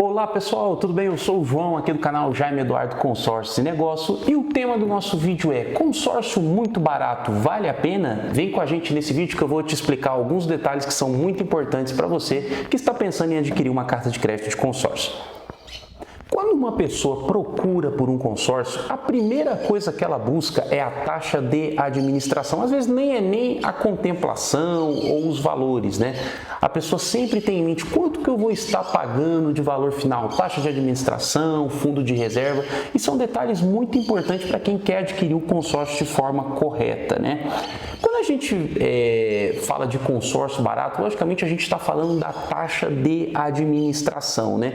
Olá pessoal, tudo bem? Eu sou o João aqui do canal Jaime Eduardo Consórcio e Negócio e o tema do nosso vídeo é: consórcio muito barato, vale a pena? Vem com a gente nesse vídeo que eu vou te explicar alguns detalhes que são muito importantes para você que está pensando em adquirir uma carta de crédito de consórcio. Quando uma pessoa procura por um consórcio, a primeira coisa que ela busca é a taxa de administração. Às vezes nem a contemplação ou os valores, né? A pessoa sempre tem em mente quanto que eu vou estar pagando de valor final, taxa de administração, fundo de reserva, e são detalhes muito importantes para quem quer adquirir o consórcio de forma correta, né? Quando a gente fala de consórcio barato, logicamente a gente está falando da taxa de administração, né?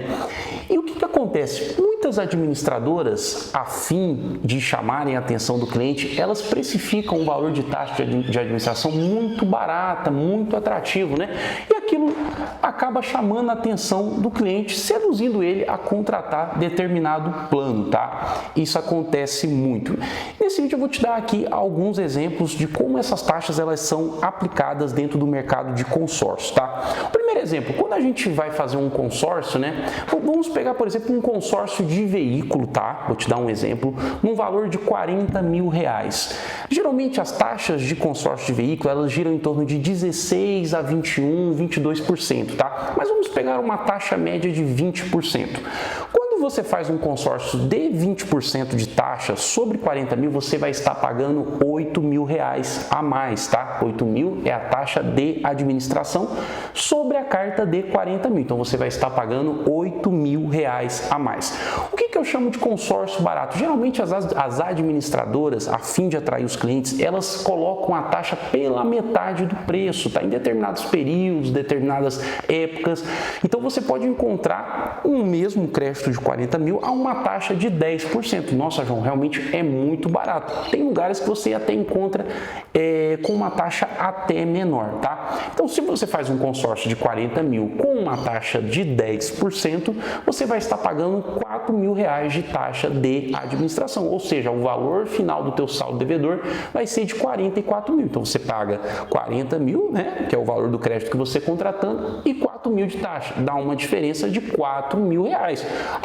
E o que acontece? Muitas administradoras, a fim de chamarem a atenção do cliente, elas precificam um valor de taxa de administração muito barata, muito atrativo, né? E aquilo acaba chamando a atenção do cliente, seduzindo ele a contratar determinado plano, tá? Isso acontece muito. Nesse vídeo eu vou te dar aqui alguns exemplos de como essas taxas elas são aplicadas dentro do mercado de consórcio, tá? O primeiro exemplo, quando a gente vai fazer um consórcio, né? Vamos pegar, por exemplo, um consórcio de veículo, tá? Vou te dar um exemplo, num valor de R$40 mil. Geralmente as taxas de consórcio de veículo, elas giram em torno de 16 a 21, 22%, tá? Mas vamos pegar uma taxa média de 20%. Quando você faz um consórcio de 20% de taxa sobre 40 mil, você vai estar pagando R$8 mil a mais, tá? 8 mil é a taxa de administração sobre a carta de 40 mil. Então você vai estar pagando R$8 mil a mais. O que eu chamo de consórcio barato? Geralmente as administradoras, a fim de atrair os clientes, elas colocam a taxa pela metade do preço, tá? Em determinados períodos, determinadas épocas. Então você pode encontrar um mesmo crédito de 40 mil a uma taxa de 10%. Nossa, João, realmente é muito barato. Tem lugares que você até encontra com uma taxa até menor, tá? Então, se você faz um consórcio de 40 mil com uma taxa de 10%, você vai estar pagando R$4 mil de taxa de administração, ou seja, o valor final do teu saldo devedor vai ser de 44 mil. Então, você paga 40 mil, né, que é o valor do crédito que você contratando, e 4 mil de taxa. Dá uma diferença de R$4 mil.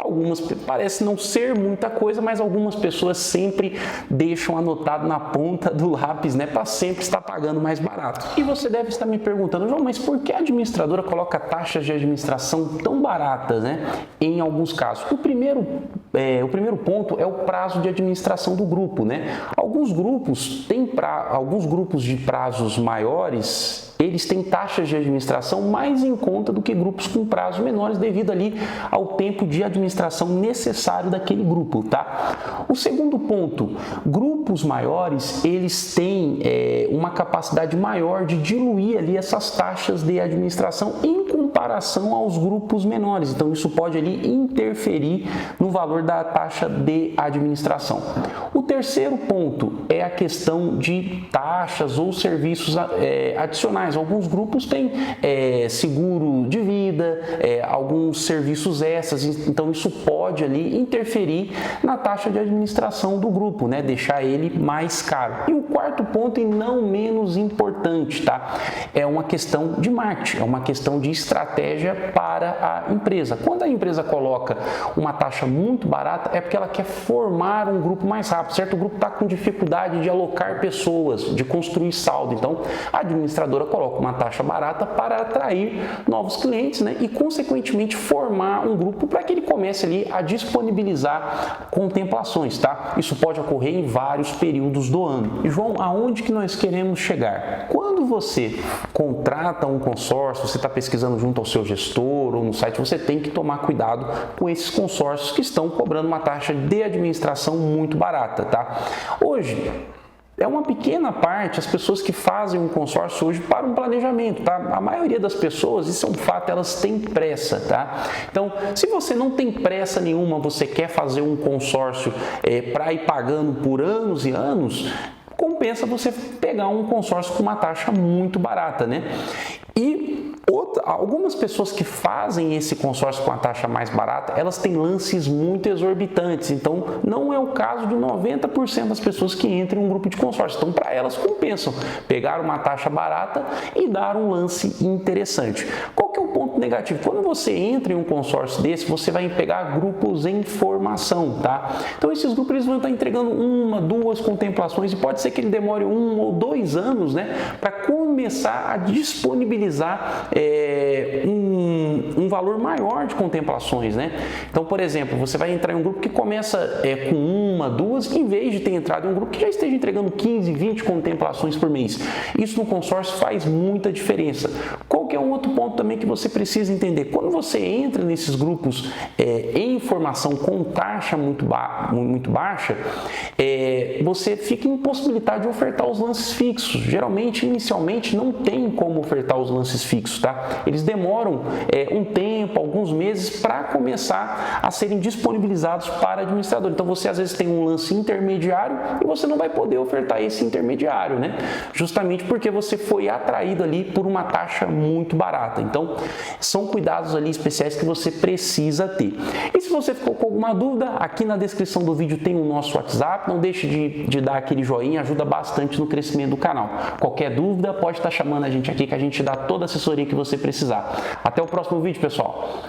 Algumas parece não ser muita coisa, mas algumas pessoas sempre deixam anotado na ponta do lápis, né, para sempre estar pagando mais barato. E você deve estar me perguntando: João, mas por que a administradora coloca taxas de administração tão baratas, né, em alguns casos? O primeiro ponto é o prazo de administração do grupo, né? Alguns grupos de prazos maiores, eles têm taxas de administração mais em conta do que grupos com prazos menores, devido ali ao tempo de administração necessário daquele grupo, tá? O segundo ponto, grupos maiores, eles têm uma capacidade maior de diluir ali essas taxas de administração em comparação aos grupos menores. Então, isso pode ali interferir no valor da taxa de administração. O terceiro ponto é a questão de taxas ou serviços adicionais. Alguns grupos têm seguro de vida, alguns serviços extras, então isso pode ali interferir na taxa de administração do grupo, né? Deixar ele mais caro. E o quarto ponto, e não menos importante, tá? É uma questão de marketing, é uma questão de estratégia para a empresa. Quando a empresa coloca uma taxa muito barata, é porque ela quer formar um grupo mais rápido, certo? O grupo está com dificuldade de alocar pessoas, de construir saldo. Então, a administradora coloca uma taxa barata para atrair novos clientes, né? E, consequentemente, formar um grupo para que ele comece ali a disponibilizar contemplações, tá? Isso pode ocorrer em vários períodos do ano. E, João, aonde que nós queremos chegar? Quando você contrata um consórcio, você está pesquisando junto ao seu gestor ou no site, você tem que tomar cuidado com esses consórcios que estão cobrando uma taxa de administração muito barata, tá? Hoje, é uma pequena parte as pessoas que fazem um consórcio hoje para um planejamento, tá? A maioria das pessoas, isso é um fato, elas têm pressa, tá? Então, se você não tem pressa nenhuma, você quer fazer um consórcio para ir pagando por anos e anos, compensa você pegar um consórcio com uma taxa muito barata, né? E algumas pessoas que fazem esse consórcio com a taxa mais barata, elas têm lances muito exorbitantes. Então, não é o caso de 90% das pessoas que entram em um grupo de consórcio. Então, para elas, compensam pegar uma taxa barata e dar um lance interessante. Qual que é o ponto ponto negativo, quando você entra em um consórcio desse, você vai pegar grupos em formação, tá? Então esses grupos eles vão estar entregando 1, 2 contemplações e pode ser que ele demore 1 ou 2 anos, né, para começar a disponibilizar um valor maior de contemplações, né? Então, por exemplo, você vai entrar em um grupo que começa com 1, 2, em vez de ter entrado em um grupo que já esteja entregando 15, 20 contemplações por mês. Isso no consórcio faz muita diferença. Qual que é um outro ponto também que você precisa entender? Quando você entra nesses grupos em formação com taxa muito baixa, você fica impossibilitado de ofertar os lances fixos. Geralmente, inicialmente, não tem como ofertar os lances fixos, tá? Eles demoram um tempo, alguns meses, para começar a serem disponibilizados para administrador. Então, você às vezes tem um lance intermediário e você não vai poder ofertar esse intermediário, né? Justamente porque você foi atraído ali por uma taxa muito barata. Então, são cuidados ali especiais que você precisa ter. E se você ficou com alguma dúvida, aqui na descrição do vídeo tem o nosso WhatsApp. Não deixe de dar aquele joinha, ajuda bastante no crescimento do canal. Qualquer dúvida, pode estar chamando a gente aqui que a gente dá toda a assessoria que você precisar. Até o próximo vídeo, pessoal!